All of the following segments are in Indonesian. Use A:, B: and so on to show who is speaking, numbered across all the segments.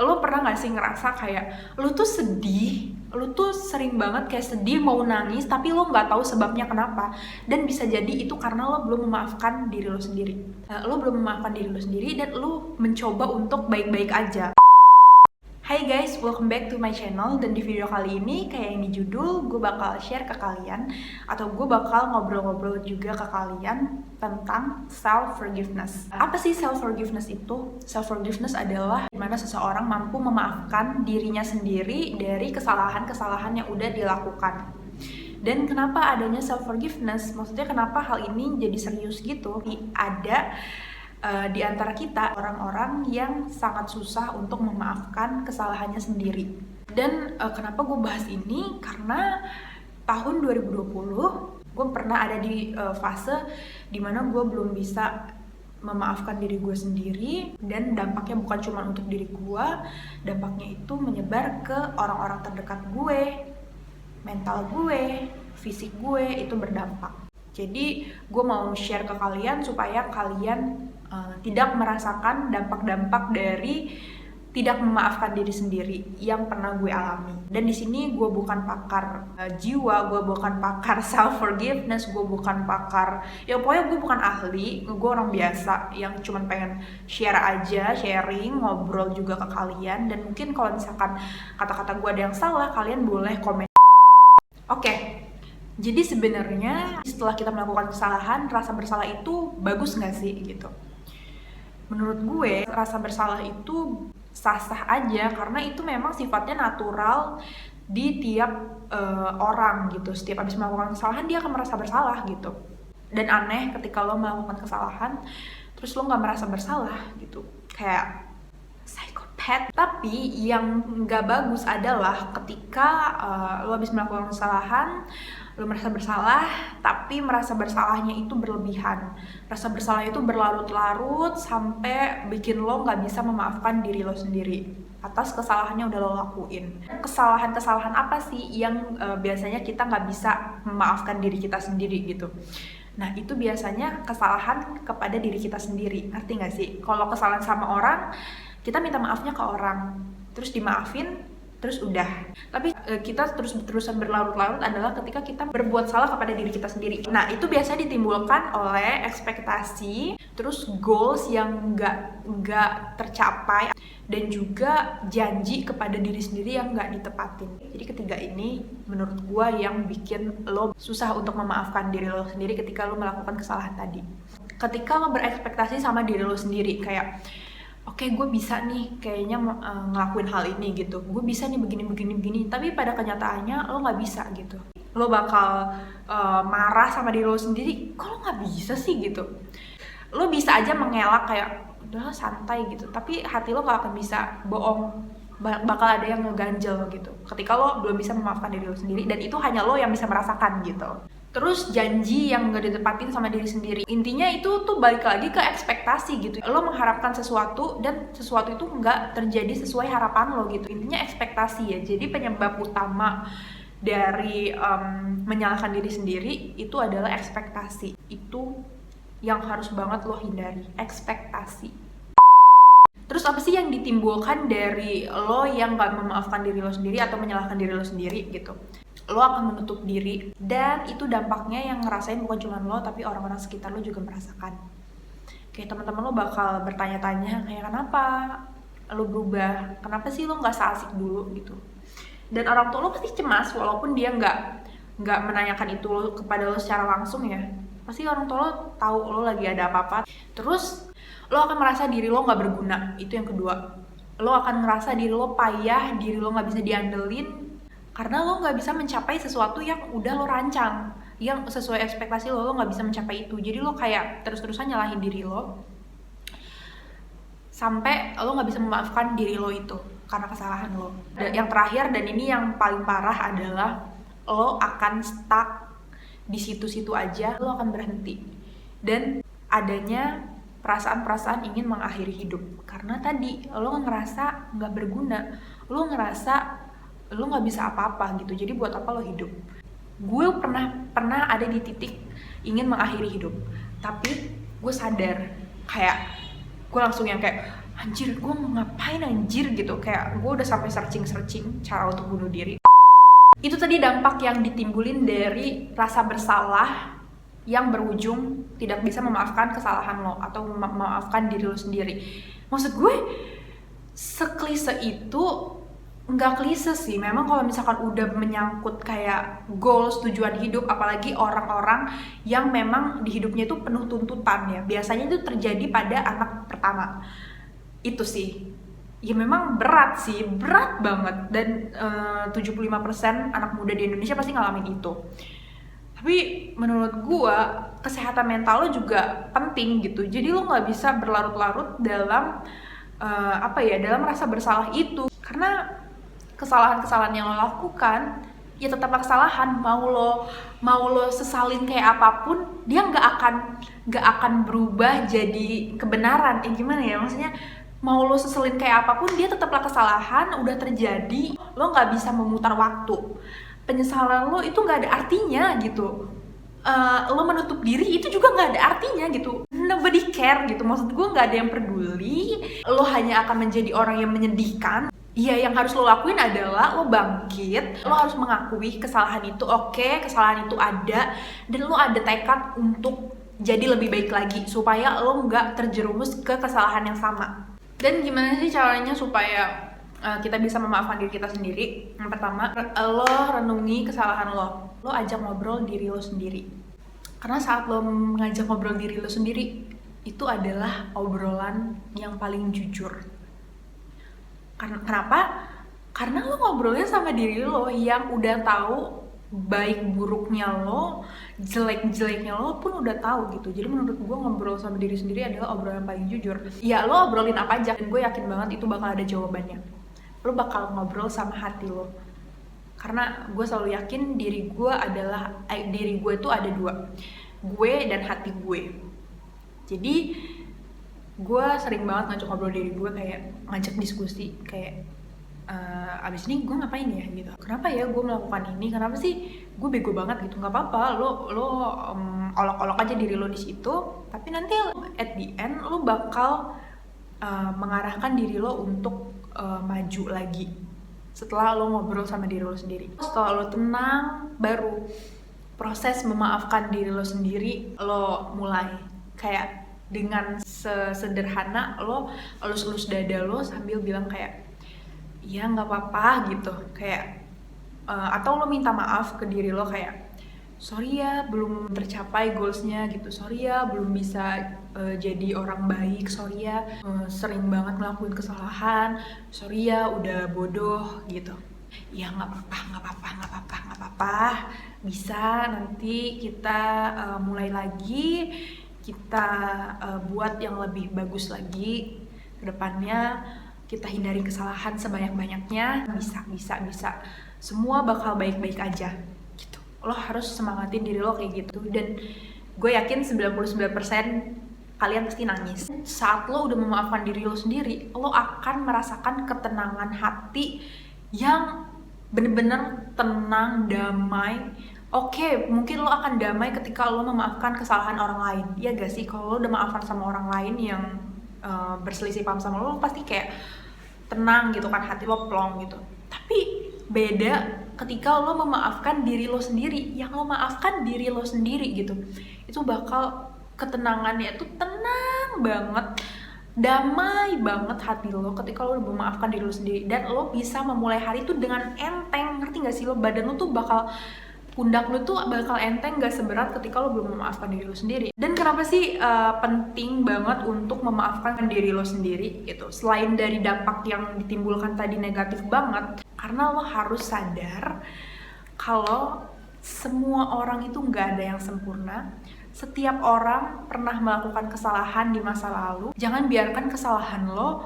A: Lo pernah gak sih ngerasa kayak lo tuh sedih, lo tuh sering banget kayak sedih mau nangis tapi lo nggak tahu sebabnya kenapa, dan bisa jadi itu karena lo belum memaafkan diri lo sendiri. Lo belum memaafkan diri lo sendiri dan lo mencoba untuk baik-baik aja. Hai guys, welcome back to my channel. Dan di video kali ini kayak yang di judul, gue bakal share ke kalian, atau gue bakal ngobrol-ngobrol juga ke kalian tentang self-forgiveness. Apa sih self-forgiveness itu? Self-forgiveness adalah dimana seseorang mampu memaafkan dirinya sendiri dari kesalahan-kesalahan yang udah dilakukan. Dan kenapa adanya self-forgiveness? Maksudnya kenapa hal ini jadi serius gitu? Ada di antara kita orang-orang yang sangat susah untuk memaafkan kesalahannya sendiri. Dan kenapa gue bahas ini? Karena tahun 2020 gue pernah ada di fase dimana gue belum bisa memaafkan diri gue sendiri, dan dampaknya bukan cuma untuk diri gue, dampaknya itu menyebar ke orang-orang terdekat gue, mental gue, fisik gue itu berdampak. Jadi gue mau share ke kalian supaya kalian tidak merasakan dampak-dampak dari tidak memaafkan diri sendiri yang pernah gue alami. Dan di sini gue bukan pakar jiwa, gue bukan pakar self forgiveness, gue bukan pakar, ya pokoknya gue bukan ahli, gue orang biasa yang cuman pengen share aja, sharing, ngobrol juga ke kalian. Dan mungkin kalau misalkan kata-kata gue ada yang salah, kalian boleh komen. Oke. Jadi sebenarnya setelah kita melakukan kesalahan, rasa bersalah itu bagus nggak sih gitu? Menurut gue, rasa bersalah itu sah-sah aja karena itu memang sifatnya natural di tiap orang gitu. Setiap habis melakukan kesalahan dia akan merasa bersalah gitu. Dan aneh ketika lo melakukan kesalahan terus lo nggak merasa bersalah gitu, kayak psychopath. Tapi yang nggak bagus adalah ketika lo habis melakukan kesalahan, lo merasa bersalah, tapi merasa bersalahnya itu berlebihan. Rasa bersalah itu berlarut-larut sampai bikin lo gak bisa memaafkan diri lo sendiri atas kesalahannya udah lo lakuin. Kesalahan-kesalahan apa sih yang biasanya kita gak bisa memaafkan diri kita sendiri gitu? Nah itu biasanya kesalahan kepada diri kita sendiri. Ngerti gak sih? Kalau kesalahan sama orang, kita minta maafnya ke orang, terus dimaafin, terus udah. Tapi kita terus-terusan berlarut-larut adalah ketika kita berbuat salah kepada diri kita sendiri. Nah itu biasanya ditimbulkan oleh ekspektasi, terus goals yang nggak tercapai, dan juga janji kepada diri sendiri yang nggak ditepatin. Jadi ketiga ini menurut gue yang bikin lo susah untuk memaafkan diri lo sendiri ketika lo melakukan kesalahan tadi. Ketika lo berekspektasi sama diri lo sendiri kayak, oke, gue bisa nih kayaknya ngelakuin hal ini gitu, gue bisa nih begini, tapi pada kenyataannya lo nggak bisa gitu. Lo bakal marah sama diri lo sendiri, kok lo nggak bisa sih gitu. Lo bisa aja mengelak kayak udah santai gitu, tapi hati lo nggak akan bisa bohong, bakal ada yang ngeganjel gitu ketika lo belum bisa memaafkan diri lo sendiri, dan itu hanya lo yang bisa merasakan gitu. Terus janji yang gak ditepatin sama diri sendiri. Intinya itu tuh balik lagi ke ekspektasi gitu. Lo mengharapkan sesuatu dan sesuatu itu gak terjadi sesuai harapan lo gitu. Intinya ekspektasi ya. Jadi penyebab utama dari menyalahkan diri sendiri itu adalah ekspektasi. Itu yang harus banget lo hindari, ekspektasi. Terus apa sih yang ditimbulkan dari lo yang gak memaafkan diri lo sendiri atau menyalahkan diri lo sendiri gitu? Lo akan menutup diri, dan itu dampaknya yang ngerasain bukan cuma lo, tapi orang-orang sekitar lo juga merasakan. Kayak teman-teman lo bakal bertanya-tanya kayak kenapa lo berubah, kenapa sih lo nggak seasik dulu gitu. Dan orang tua lo pasti cemas walaupun dia nggak menanyakan itu kepada lo secara langsung ya. Pasti orang tua lo tahu lo lagi ada apa-apa. Terus lo akan merasa diri lo nggak berguna, itu yang kedua. Lo akan ngerasa diri lo payah, diri lo nggak bisa diandelin, karena lo nggak bisa mencapai sesuatu yang udah lo rancang, yang sesuai ekspektasi lo nggak bisa mencapai itu. Jadi lo kayak terus-terusan nyalahin diri lo sampai lo nggak bisa memaafkan diri lo itu karena kesalahan lo. Dan yang terakhir, dan ini yang paling parah, adalah lo akan stuck di situ-situ aja, lo akan berhenti dan adanya perasaan-perasaan ingin mengakhiri hidup karena tadi lo ngerasa nggak berguna, lo ngerasa lo nggak bisa apa-apa gitu. Jadi buat apa lo hidup? Gue pernah ada di titik ingin mengakhiri hidup, tapi gue sadar kayak gue langsung yang kayak anjir gue mau ngapain anjir gitu, kayak gue udah sampai searching cara untuk bunuh diri. Itu tadi dampak yang ditimbulin dari rasa bersalah yang berujung tidak bisa memaafkan kesalahan lo atau memaafkan diri lo sendiri. Maksud gue seklise itu, nggak klise sih, memang kalau misalkan udah menyangkut kayak goals, tujuan hidup, apalagi orang-orang yang memang di hidupnya itu penuh tuntutan ya, biasanya itu terjadi pada anak pertama. Itu sih ya memang berat sih, berat banget, dan 75% anak muda di Indonesia pasti ngalamin itu. Tapi menurut gua kesehatan mental lo juga penting gitu, jadi lo nggak bisa berlarut-larut dalam dalam rasa bersalah itu, karena kesalahan-kesalahan yang lo lakukan ya tetaplah kesalahan. Mau lo sesalin kayak apapun, dia nggak akan berubah jadi kebenaran. Gimana ya, maksudnya mau lo seselin kayak apapun, dia tetaplah kesalahan, udah terjadi. Lo nggak bisa memutar waktu. Penyesalan lo itu nggak ada artinya gitu. Lo menutup diri itu juga nggak ada artinya gitu. Nobody care gitu, maksud gue nggak ada yang peduli. Lo hanya akan menjadi orang yang menyedihkan. Iya, yang harus lo lakuin adalah lo bangkit, lo harus mengakui kesalahan itu. Oke, kesalahan itu ada, dan lo ada tekad untuk jadi lebih baik lagi supaya lo nggak terjerumus ke kesalahan yang sama. Dan gimana sih caranya supaya kita bisa memaafkan diri kita sendiri? Yang pertama, lo renungi kesalahan lo ajak ngobrol diri lo sendiri. Karena saat lo ngajak ngobrol diri lo sendiri, itu adalah obrolan yang paling jujur. Kenapa? Karena lo ngobrolnya sama diri lo yang udah tahu baik buruknya lo, jelek-jeleknya lo pun udah tahu gitu. Jadi menurut gue ngobrol sama diri sendiri adalah obrolan paling jujur. Ya lo obrolin apa aja, dan gue yakin banget itu bakal ada jawabannya. Lo bakal ngobrol sama hati lo. Karena gue selalu yakin diri gue itu ada dua, gue dan hati gue. Jadi gue sering banget ngajak ngobrol diri gue, kayak ngajak diskusi, kayak abis ini gue ngapain ya gitu, kenapa ya gue melakukan ini, kenapa sih gue bego banget gitu. Nggak apa-apa, lo olok-olok aja diri lo di situ, tapi nanti at the end lo bakal mengarahkan diri lo untuk maju lagi setelah lo ngobrol sama diri lo sendiri. Setelah lo tenang, baru proses memaafkan diri lo sendiri lo mulai. Kayak dengan sederhana lo elus-elus dada lo sambil bilang kayak ya nggak apa-apa gitu, kayak atau lo minta maaf ke diri lo, kayak sorry ya belum tercapai goalsnya gitu, sorry ya belum bisa jadi orang baik, sorry ya sering banget ngelakuin kesalahan, sorry ya udah bodoh gitu. Ya nggak apa-apa, bisa, nanti kita mulai lagi, kita buat yang lebih bagus lagi ke depannya, kita hindari kesalahan sebanyak-banyaknya, bisa, semua bakal baik-baik aja gitu. Lo harus semangatin diri lo kayak gitu, dan gue yakin 99% kalian pasti nangis. Saat lo udah memaafkan diri lo sendiri, lo akan merasakan ketenangan hati yang bener-bener tenang, damai. Oke, mungkin lo akan damai ketika lo memaafkan kesalahan orang lain. Iya gak sih? Kalau lo udah maafkan sama orang lain yang berselisih paham sama lo pasti kayak tenang gitu kan, hati lo plong gitu. Tapi beda ketika lo memaafkan diri lo sendiri. Yang lo maafkan diri lo sendiri gitu, itu bakal ketenangannya itu tenang banget, damai banget hati lo ketika lo udah memaafkan diri lo sendiri. Dan lo bisa memulai hari itu dengan enteng. Ngerti gak sih lo? Badan lo tuh bakal, pundak lo tuh bakal enteng, gak seberat ketika lo belum memaafkan diri lo sendiri. Dan kenapa sih penting banget untuk memaafkan diri lo sendiri gitu? Selain dari dampak yang ditimbulkan tadi negatif banget, karena lo harus sadar kalau semua orang itu gak ada yang sempurna. Setiap orang pernah melakukan kesalahan di masa lalu. Jangan biarkan kesalahan lo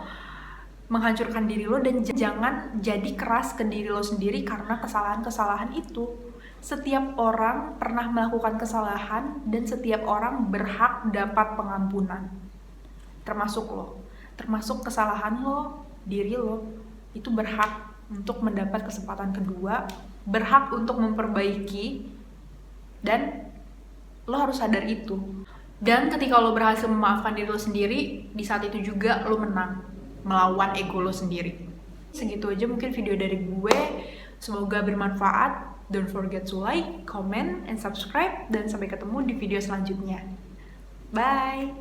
A: menghancurkan diri lo, dan jangan jadi keras ke diri lo sendiri karena kesalahan-kesalahan itu. Setiap orang pernah melakukan kesalahan, dan setiap orang berhak dapat pengampunan. Termasuk lo. Termasuk kesalahan lo, diri lo. Itu berhak untuk mendapat kesempatan kedua. Berhak untuk memperbaiki. Dan lo harus sadar itu. Dan ketika lo berhasil memaafkan diri lo sendiri, di saat itu juga lo menang. melawan ego lo sendiri. Segitu aja mungkin video dari gue, semoga bermanfaat. Don't forget to like, comment, and subscribe, dan sampai ketemu di video selanjutnya. Bye!